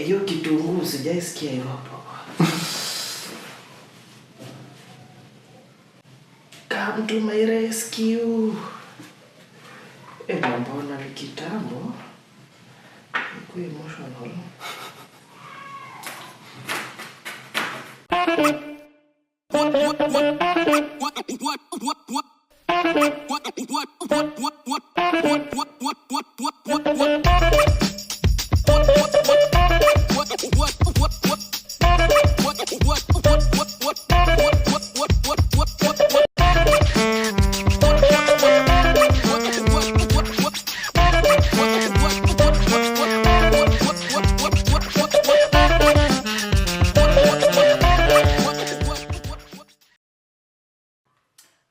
hiyo kitunguu sijaisikia hivyo hapo. Come to my rescue. Mbona ni kitambo? Niko emotional.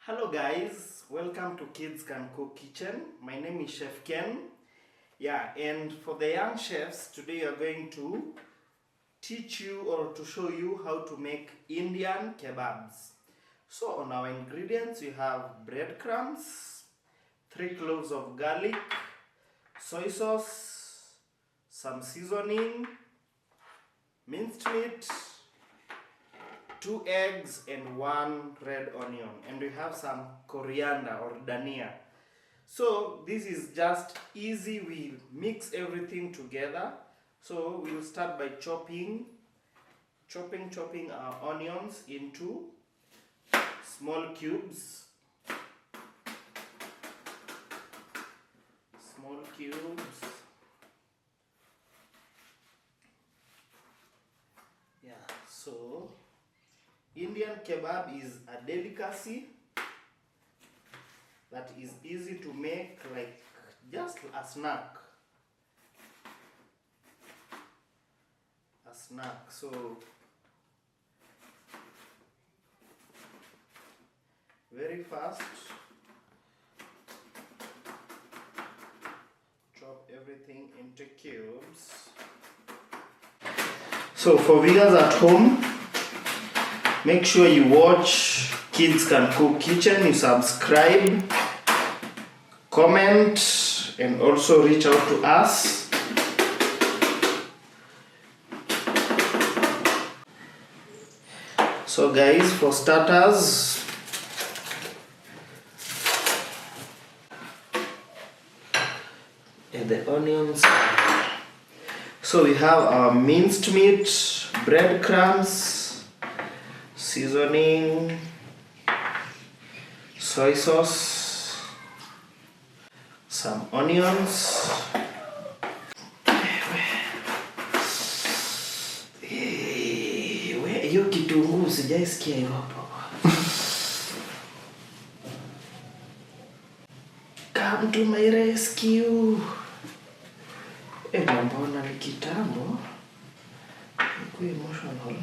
Hello guys, welcome to Kids Can Cook Kitchen. My name is Chef Ken. Yeah, and for the young chefs, today we are going to teach you or to show you how to make Indian kebabs. So on our ingredients we have breadcrumbs, 3 cloves of garlic, soy sauce, some seasoning, minced meat, 2 eggs and 1 red onion, and we have some coriander or dhania. So this is just easy. We mix everything together. So we'll start by chopping our onions into small cubes. Yeah, so Indian kebab is a delicacy that is easy to make, like just a snack. So very fast, chop everything into cubes. So for viewers at home, make sure you watch Kids Can Cook Kitchen, you subscribe, comment, and also reach out to us. So guys, for starters, and the onions. So we have our minced meat, breadcrumbs, seasoning, soy sauce, some onions, Hiyo kitunguu sijaisikia hivyo hapo. Come to my rescue. Mbona ni kitambo? Niko emotional.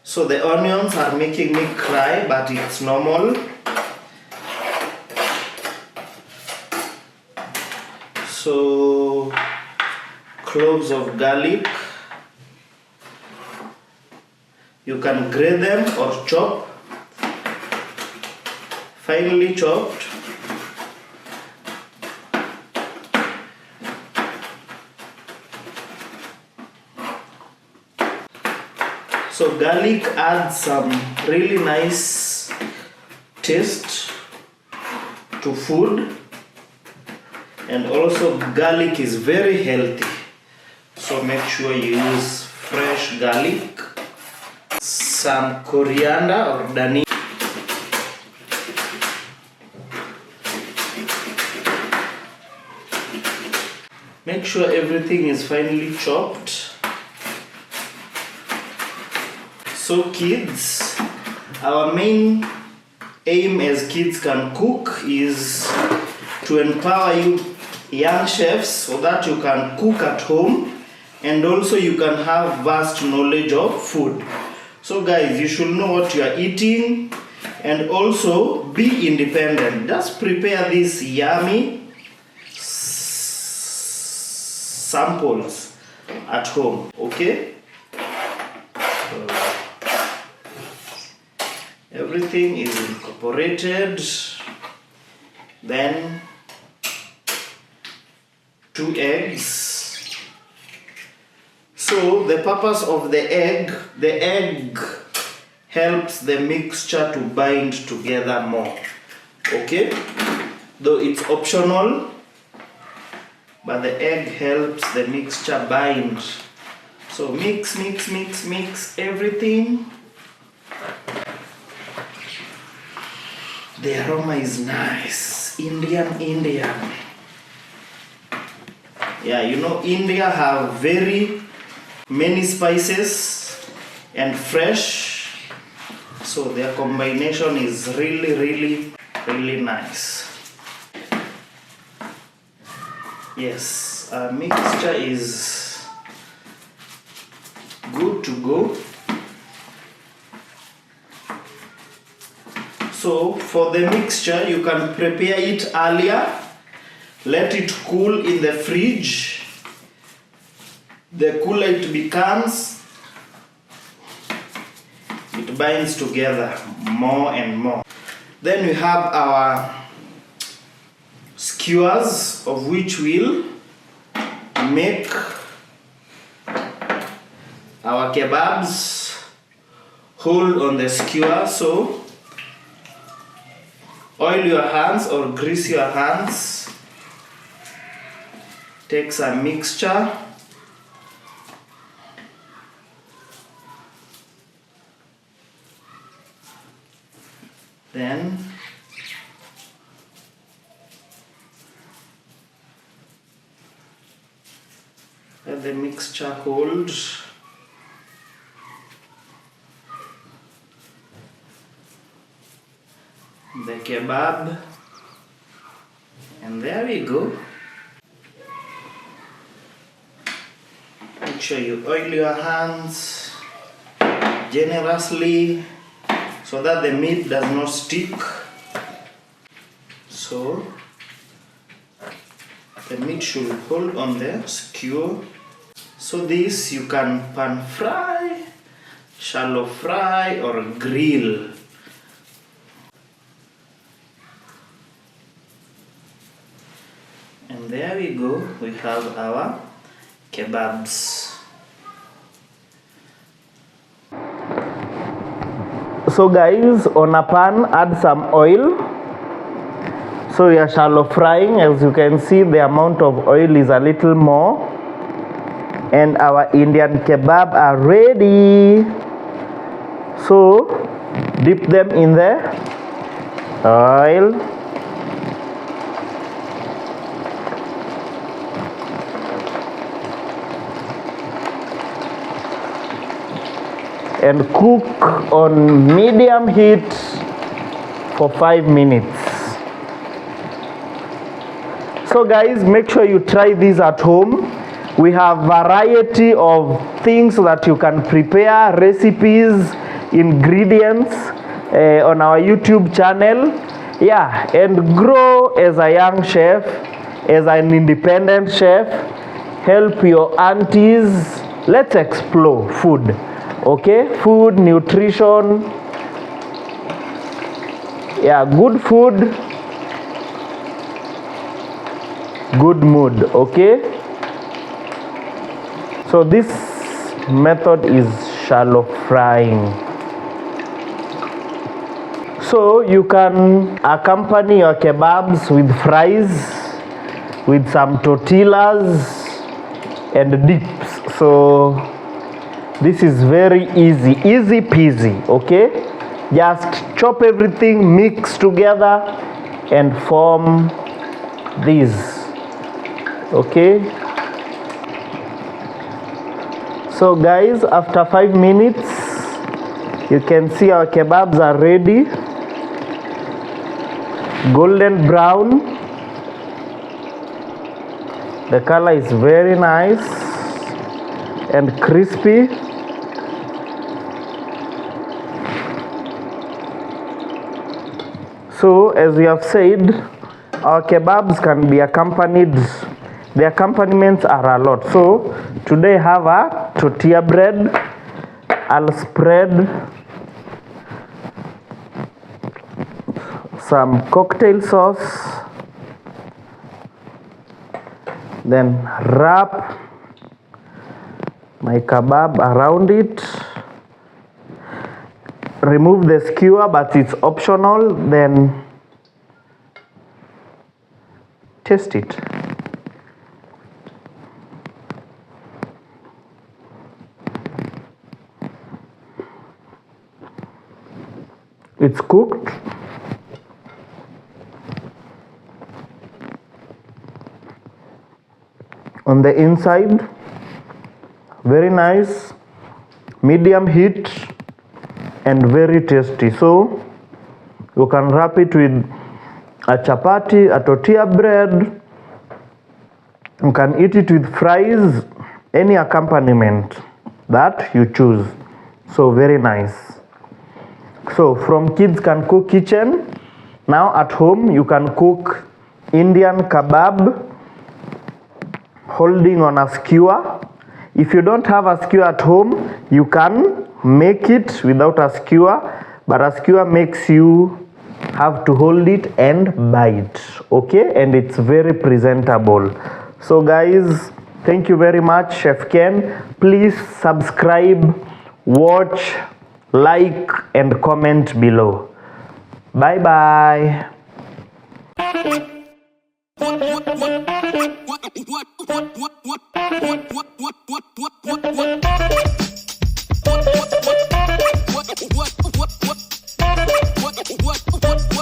So the onions are making me cry, but it's normal. So cloves of garlic, you can grate them or chop, finely chopped. So garlic adds some really nice taste to food, and also garlic is very healthy, so make sure you use fresh garlic, some coriander or dhania. Make sure everything is finely chopped. So kids, our main aim as Kids Can Cook is to empower you young chefs so that you can cook at home and also you can have vast knowledge of food. So guys, you should know what you are eating and also be independent. Just prepare these yummy samples at home, okay? So, everything is incorporated then 2 eggs. So the purpose of the egg helps the mixture to bind together more. Okay, though it's optional, but the egg helps the mixture bind. So mix everything. The aroma is nice. Indian. Yeah, you know, India have very many spices and fresh, so their combination is really nice. Yes, our mixture is good to go. So for the mixture, you can prepare it earlier, let it cool in the fridge. The cooler it becomes, it binds together more and more. Then we have our skewers, of which we'll make our kebabs. Hold on the skewer, so oil your hands or grease your hands. Take some mixture. Then let the mixture hold. The kebab, and there we go. Make sure you oil your hands generously so that the meat does not stick. So the meat should hold on the skewer. So this you can pan fry, shallow fry, or grill. And there we go, we have our kebabs. So guys, on a pan, add some oil. So we are shallow frying. As you can see, the amount of oil is a little more. And our Indian kebab are ready. So dip them in the oil. And cook on medium heat for 5 minutes. So guys, make sure you try this at home. We have variety of things that you can prepare, recipes, ingredients on our YouTube channel. Yeah, and grow as a young chef, as an independent chef. Help your aunties. Let's explore food. Okay, food, nutrition, yeah, good food, good mood. Okay, so this method is shallow frying. So you can accompany your kebabs with fries, with some tortillas and dips. So this is very easy peasy. Okay, just chop everything, mix together and form this. Okay, so guys, after 5 minutes you can see our kebabs are ready, golden brown. The color is very nice and crispy. So as we have said, our kebabs can be accompanied. The accompaniments are a lot. So today I have a tortilla bread. I'll spread some cocktail sauce then wrap my kebab around it. Remove the skewer, but it's optional. Then taste it. It's cooked. On the inside, very nice, medium heat and very tasty. So you can wrap it with a chapati, a tortilla bread. You can eat it with fries, any accompaniment that you choose. So very nice. So from Kids Can Cook Kitchen, now at home you can cook Indian kebab holding on a skewer. If you don't have a skewer at home, you can make it without a skewer, but a skewer makes you have to hold it and bite, okay? And it's very presentable. So guys, thank you very much, Chef Ken. Please subscribe, watch, like and comment below. Bye bye. What?